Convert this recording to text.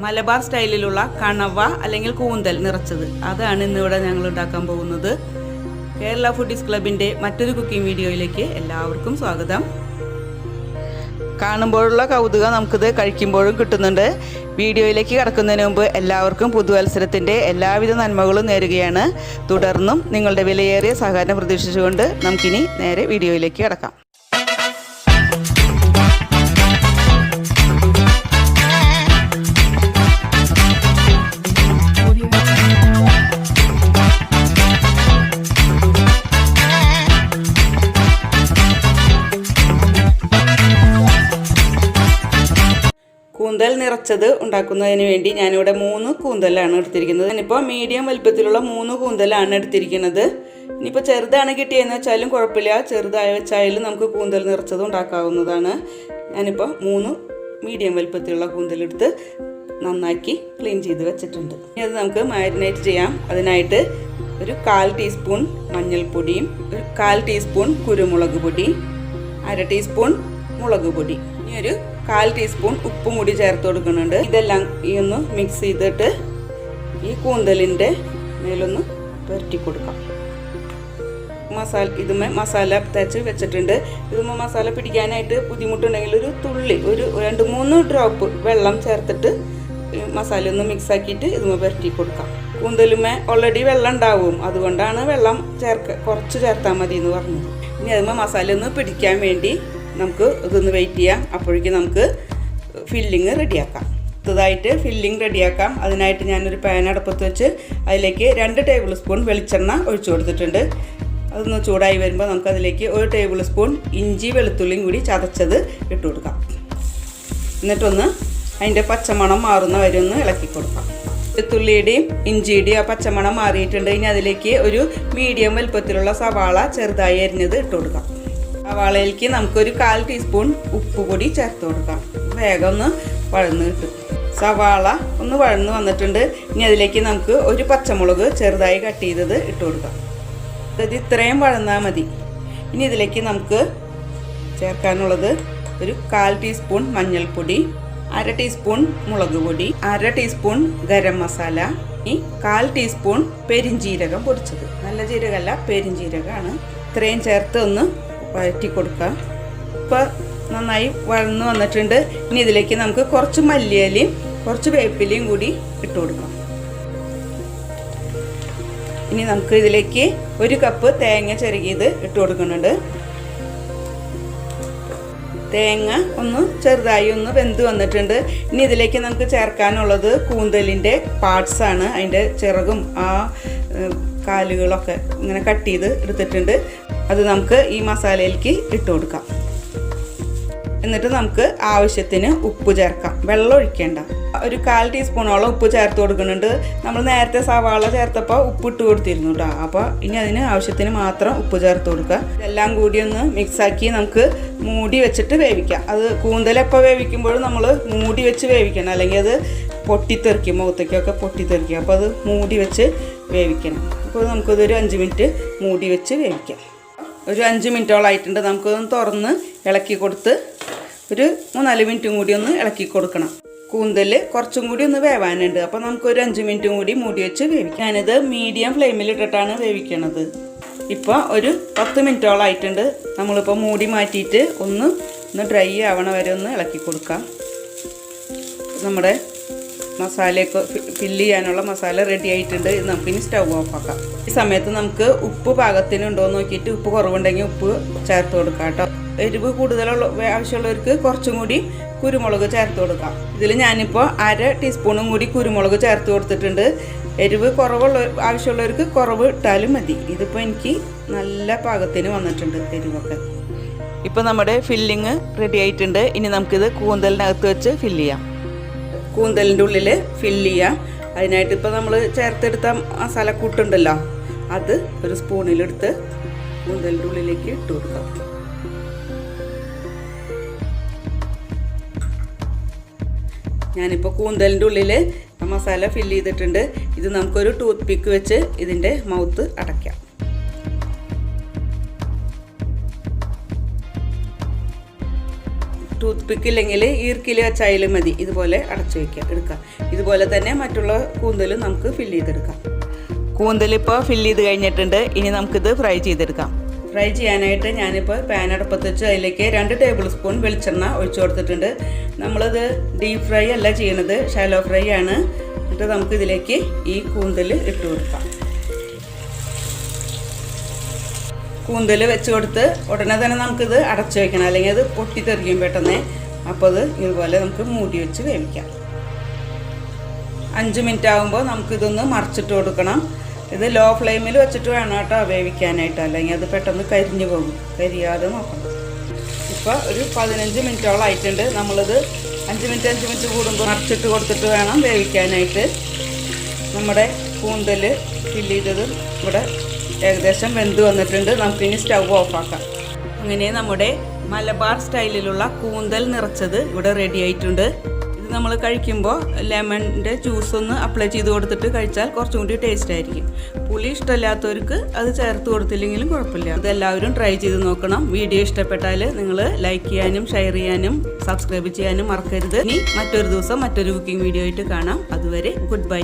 മലബാർ സ്റ്റൈലിലുള്ള കണവ അല്ലെങ്കിൽ കൂന്തൽ നിറച്ചത്. അതാണ് ഇന്നിവിടെ ഞങ്ങൾ ഉണ്ടാക്കാൻ പോകുന്നത്. കേരള ഫുഡീസ് ക്ലബിൻ്റെ മറ്റൊരു കുക്കിംഗ് വീഡിയോയിലേക്ക് എല്ലാവർക്കും സ്വാഗതം. കാണുമ്പോഴുള്ള കൗതുകം നമുക്കിത് കഴിക്കുമ്പോഴും കിട്ടുന്നുണ്ട്. വീഡിയോയിലേക്ക് കടക്കുന്നതിന് മുമ്പ് എല്ലാവർക്കും പുതുവത്സരത്തിൻ്റെ എല്ലാവിധ നന്മകളും നേരുകയാണ്. തുടർന്നും നിങ്ങളുടെ വിലയേറിയ സഹകരണം പ്രതീക്ഷിച്ചുകൊണ്ട് നമുക്കിനി നേരെ വീഡിയോയിലേക്ക് കടക്കാം. കൂന്തൽ നിറച്ചത് ഉണ്ടാക്കുന്നതിന് വേണ്ടി ഞാനിവിടെ 3 കൂന്തലാണ് എടുത്തിരിക്കുന്നത്. ഞാനിപ്പോൾ മീഡിയം വലുപ്പത്തിലുള്ള 3 കൂന്തലാണ് എടുത്തിരിക്കുന്നത്. ഇനിയിപ്പോൾ ചെറുതാണ് കിട്ടിയെന്ന് വെച്ചാലും കുഴപ്പമില്ല, ചെറുതായ വെച്ചായാലും നമുക്ക് കൂന്തൽ നിറച്ചത് ഉണ്ടാക്കാവുന്നതാണ്. ഞാനിപ്പോൾ 3 മീഡിയം വലുപ്പത്തിലുള്ള കൂന്തലെടുത്ത് നന്നാക്കി ക്ലീൻ ചെയ്ത് വെച്ചിട്ടുണ്ട്. ഇനി അത് നമുക്ക് മാരിനേറ്റ് ചെയ്യാം. അതിനായിട്ട് ഒരു 1/4 ടീസ്പൂൺ മഞ്ഞൾപ്പൊടിയും, ഒരു 1/4 ടീസ്പൂൺ കുരുമുളക് പൊടി, 1/2 ടീസ്പൂൺ മുളക് പൊടി, ഇനി ഒരു 1/4 ടീസ്പൂൺ ഉപ്പും കൂടി ചേർത്ത് കൊടുക്കുന്നുണ്ട്. ഇതെല്ലാം ഒന്ന് മിക്സ് ചെയ്തിട്ട് ഈ കൂന്തലിൻ്റെ മേലൊന്ന് പുരട്ടി കൊടുക്കാം. ഇതുമേ മസാല തേച്ച് വെച്ചിട്ടുണ്ട്. ഇതുമേ മസാല പിടിക്കാനായിട്ട് ബുദ്ധിമുട്ടുണ്ടെങ്കിൽ ഒരു തുള്ളി, ഒരു 2-3 ഡ്രോപ്പ് വെള്ളം ചേർത്തിട്ട് മസാല ഒന്ന് മിക്സ് ആക്കിയിട്ട് ഇതുമേ പുരട്ടി കൊടുക്കാം. കൂന്തലുമേ ഓൾറെഡി വെള്ളം ഉണ്ടാവും, അതുകൊണ്ടാണ് വെള്ളം കുറച്ച് ചേർത്താൽ മതി എന്ന് പറഞ്ഞത്. ഇനി അതുമേ മസാല ഒന്ന് പിടിക്കാൻ വേണ്ടി നമുക്ക് ഇതൊന്ന് വെയിറ്റ് ചെയ്യാം. അപ്പോഴേക്കും നമുക്ക് ഫില്ലിങ് റെഡിയാക്കാം. അടുത്തതായിട്ട് ഫില്ലിങ് റെഡിയാക്കാം. അതിനായിട്ട് ഞാനൊരു പാൻ അടുപ്പത്ത് വെച്ച് അതിലേക്ക് 2 ടേബിൾ സ്പൂൺ വെളിച്ചെണ്ണ ഒഴിച്ചു കൊടുത്തിട്ടുണ്ട്. അതൊന്ന് ചൂടായി വരുമ്പോൾ നമുക്കതിലേക്ക് 1 ടേബിൾ സ്പൂൺ ഇഞ്ചി വെളുത്തുള്ളിയും കൂടി ചതച്ചത് ഇട്ട് കൊടുക്കാം. എന്നിട്ടൊന്ന് അതിൻ്റെ പച്ചമണം മാറുന്ന വരെ ഒന്ന് ഇളക്കി കൊടുക്കാം. വെളുത്തുള്ളിയുടെയും ഇഞ്ചിയുടെയും ആ പച്ചമണം മാറിയിട്ടുണ്ട്. ഇനി അതിലേക്ക് ഒരു മീഡിയം വലുപ്പത്തിലുള്ള സവാള ചെറുതായി അരിഞ്ഞത് ഇട്ട് കൊടുക്കാം. സവാളയിലേക്ക് നമുക്കൊരു 1/4 ടീസ്പൂൺ ഉപ്പ് പൊടി ചേർത്ത് കൊടുക്കാം. വേഗം ഒന്ന് വഴന്ന് കിട്ടും. സവാള ഒന്ന് വഴന്ന് വന്നിട്ടുണ്ട്. ഇനി അതിലേക്ക് നമുക്ക് ഒരു പച്ചമുളക് ചെറുതായി കട്ട് ചെയ്തത് ഇട്ട് കൊടുക്കാം. ഇത് ഇത്രയും വഴന്നാൽ മതി. ഇനി ഇതിലേക്ക് നമുക്ക് ചേർക്കാനുള്ളത് ഒരു 1/4 ടീസ്പൂൺ മഞ്ഞൾപ്പൊടി, 1/2 ടീസ്പൂൺ മുളക് പൊടി, 1/2 ടീസ്പൂൺ ഗരം മസാല, ഈ 1/4 ടീസ്പൂൺ പെരിഞ്ജീരകം പൊടിച്ചത്. നല്ല ജീരകമല്ല, പെരിഞ്ജീരകമാണ്. ഇത്രയും ചേർത്ത് ഒന്ന് വഴറ്റി കൊടുക്കുക. ഇപ്പോൾ നന്നായി വഴന്ന് വന്നിട്ടുണ്ട്. ഇനി ഇതിലേക്ക് നമുക്ക് കുറച്ച് മല്ലിയിലയും കുറച്ച് വേപ്പിലയും കൂടി ഇട്ട് കൊടുക്കാം. ഇനി നമുക്ക് ഇതിലേക്ക് 1 കപ്പ് തേങ്ങ ചിരകിയത് ഇട്ട് കൊടുക്കുന്നുണ്ട്. തേങ്ങ ഒന്ന് ചെറുതായി ഒന്ന് വെന്ത് വന്നിട്ടുണ്ട്. ഇനി ഇതിലേക്ക് നമുക്ക് ചേർക്കാനുള്ളത് കൂന്തലിൻ്റെ പാർട്സാണ്. അതിൻ്റെ ചിറകും ആ കാലുകളൊക്കെ ഇങ്ങനെ കട്ട് ചെയ്ത് എടുത്തിട്ടുണ്ട്. അത് നമുക്ക് ഈ മസാലയിലേക്ക് ഇട്ട് കൊടുക്കാം. എന്നിട്ട് നമുക്ക് ആവശ്യത്തിന് ഉപ്പ് ചേർക്കാം. വെള്ളം ഒഴിക്കേണ്ട. ഒരു 1/4 ടീസ്പൂണോളം ഉപ്പ് ചേർത്ത് കൊടുക്കുന്നുണ്ട്. നമ്മൾ നേരത്തെ സവാള ചേർത്തപ്പോൾ ഉപ്പ് ഇട്ട് കൊടുത്തിരുന്നു കേട്ടോ. അപ്പോൾ ഇനി അതിന് ആവശ്യത്തിന് മാത്രം ഉപ്പ് ചേർത്ത് കൊടുക്കുക. ഇതെല്ലാം കൂടി ഒന്ന് മിക്സാക്കി നമുക്ക് മൂടി വെച്ചിട്ട് വേവിക്കാം. അത് കൂന്തലെപ്പോൾ വേവിക്കുമ്പോഴും നമ്മൾ മൂടി വെച്ച് വേവിക്കണം, അല്ലെങ്കിൽ അത് പൊട്ടിത്തെറിക്കും, മുഖത്തേക്കൊക്കെ പൊട്ടിത്തെറിക്കും. അപ്പോൾ അത് മൂടി വെച്ച് വേവിക്കണം. അപ്പോൾ നമുക്കതൊരു 5 മിനിറ്റ് മൂടി വെച്ച് വേവിക്കാം. ഒരു 5 മിനിറ്റോളായിട്ടുണ്ട്. നമുക്കൊന്ന് തുറന്ന് ഇളക്കി കൊടുത്ത് ഒരു 3-4 മിനിറ്റും കൂടി ഒന്ന് ഇളക്കി കൊടുക്കണം. കൂന്തൽ കുറച്ചും കൂടി ഒന്ന് വേവാനുണ്ട്. അപ്പോൾ നമുക്കൊരു 5 മിനിറ്റും കൂടി മൂടി വെച്ച് വേവിക്കാം. ഞാനിത് മീഡിയം ഫ്ലെയിമിൽ ഇട്ടിട്ടാണ് വേവിക്കണത്. ഇപ്പോൾ ഒരു 10 മിനിറ്റോളായിട്ടുണ്ട്. നമ്മളിപ്പോൾ മൂടി മാറ്റിയിട്ട് ഒന്ന് ഡ്രൈ ആവണ വരെ ഒന്ന് ഇളക്കി കൊടുക്കാം. നമ്മുടെ മസാലയൊക്കെ ഫില്ല് ചെയ്യാനുള്ള മസാല റെഡി ആയിട്ടുണ്ട്. ഇത് നമുക്കിനി സ്റ്റൗ ഓഫ് ആക്കാം. ഈ സമയത്ത് നമുക്ക് ഉപ്പ് പാകത്തിനുണ്ടോ എന്ന് നോക്കിയിട്ട് ഉപ്പ് കുറവുണ്ടെങ്കിൽ ഉപ്പ് ചേർത്ത് കൊടുക്കാം കേട്ടോ. എരിവ് കൂടുതലുള്ള ആവശ്യമുള്ളവർക്ക് കുറച്ചും കൂടി കുരുമുളക് ചേർത്ത് കൊടുക്കാം. ഇതിൽ ഞാനിപ്പോൾ 1/2 ടീസ്പൂണും കൂടി കുരുമുളക് ചേർത്ത് കൊടുത്തിട്ടുണ്ട്. എരിവ് ആവശ്യമുള്ളവർക്ക് കുറവ് ഇട്ടാലും മതി. ഇതിപ്പോൾ എനിക്ക് നല്ല പാകത്തിന് വന്നിട്ടുണ്ട് എരിവൊക്കെ. ഇപ്പോൾ നമ്മുടെ ഫില്ലിങ് റെഡി ആയിട്ടുണ്ട്. ഇനി നമുക്കിത് കൂന്തലിനകത്ത് വെച്ച് ഫില്ല് ചെയ്യാം. കൂന്തലിൻ്റെ ഉള്ളിൽ ഫില്ല് ചെയ്യാം. അതിനായിട്ട് ഇപ്പോൾ നമ്മൾ ചേർത്തെടുത്ത മസാലക്കൂട്ടുണ്ടല്ലോ, അത് ഒരു സ്പൂണിലെടുത്ത് കൂന്തലിൻ്റെ ഉള്ളിലേക്ക് ഇട്ട് കൊടുക്കാം. ഞാനിപ്പോൾ കൂന്തലിൻ്റെ ഉള്ളിൽ മസാല ഫില്ല് ചെയ്തിട്ടുണ്ട്. ഇത് നമുക്കൊരു ടൂത്ത് പിക്ക് വെച്ച് ഇതിൻ്റെ മൗത്ത് അടയ്ക്കാം. ടൂത്ത് പിക്ക് ഇല്ലെങ്കിൽ ഈർക്കിൽ വെച്ചായാലും മതി. ഇതുപോലെ അടച്ചു വയ്ക്കാം, എടുക്കാം. ഇതുപോലെ തന്നെ മറ്റുള്ള കൂന്തലും നമുക്ക് ഫില്ല് ചെയ്തെടുക്കാം. കൂന്തലിപ്പോൾ ഫില്ല് ചെയ്ത് കഴിഞ്ഞിട്ടുണ്ട്. ഇനി നമുക്കിത് ഫ്രൈ ചെയ്തെടുക്കാം. ഫ്രൈ ചെയ്യാനായിട്ട് ഞാനിപ്പോൾ പാൻ അടുപ്പത്ത് വെച്ച് അതിലേക്ക് 2 ടേബിൾ സ്പൂൺ വെളിച്ചെണ്ണ ഒഴിച്ചു കൊടുത്തിട്ടുണ്ട്. നമ്മളിത് ഡീപ്പ് ഫ്രൈ അല്ല ചെയ്യണത്, ഷാലോ ഫ്രൈ ആണ്. എന്നിട്ട് നമുക്കിതിലേക്ക് ഈ കൂന്തൽ ഇട്ട് കൊടുക്കാം. കൂന്തൽ വെച്ച് കൊടുത്ത് ഉടനെ തന്നെ നമുക്കിത് അടച്ചു വയ്ക്കണം, അല്ലെങ്കിൽ അത് പൊട്ടിത്തെറിക്കും പെട്ടെന്ന്. അപ്പോൾ അത് ഇതുപോലെ നമുക്ക് മൂടി വെച്ച് വേവിക്കാം. 5 മിനിറ്റ് ആകുമ്പോൾ നമുക്കിതൊന്ന് മറിച്ചിട്ട് കൊടുക്കണം. ഇത് ലോ ഫ്ലെയിമിൽ വെച്ചിട്ട് വേണം കേട്ടോ വേവിക്കാനായിട്ട്, അല്ലെങ്കിൽ അത് പെട്ടെന്ന് കരിഞ്ഞു പോകും. കരിയാതെ നോക്കണം. ഇപ്പോൾ ഒരു 15 മിനിറ്റോളം ആയിട്ടുണ്ട്. നമ്മളിത് 5 മിനിറ്റ് കൂടുമ്പോൾ മറിച്ചിട്ട് കൊടുത്തിട്ട് വേണം വേവിക്കാനായിട്ട്. നമ്മുടെ കൂന്തൽ ഫില്ല് ചെയ്തത് ഇവിടെ ഏകദേശം വെന്ത് വന്നിട്ടുണ്ട്. നമുക്കിനി സ്റ്റൗ ഓഫാക്കാം. അങ്ങനെ നമ്മുടെ മലബാർ സ്റ്റൈലിലുള്ള കൂന്തൽ നിറച്ചത് ഇവിടെ റെഡി ആയിട്ടുണ്ട്. ഇത് നമ്മൾ കഴിക്കുമ്പോൾ ലെമണിൻ്റെ ജ്യൂസൊന്ന് അപ്ലൈ ചെയ്ത് കൊടുത്തിട്ട് കഴിച്ചാൽ കുറച്ചും കൂടി ടേസ്റ്റ് ആയിരിക്കും. പുളി ഇഷ്ടമില്ലാത്തവർക്ക് അത് ചേർത്ത് കൊടുത്തില്ലെങ്കിലും കുഴപ്പമില്ല. ഇതെല്ലാവരും ട്രൈ ചെയ്ത് നോക്കണം. വീഡിയോ ഇഷ്ടപ്പെട്ടാൽ നിങ്ങൾ ലൈക്ക് ചെയ്യാനും ഷെയർ ചെയ്യാനും സബ്സ്ക്രൈബ് ചെയ്യാനും മറക്കരുത്. ഇനി മറ്റൊരു ദിവസം മറ്റൊരു കുക്കിംഗ് വീഡിയോ ആയിട്ട് കാണാം. അതുവരെ ഗുഡ് ബൈ.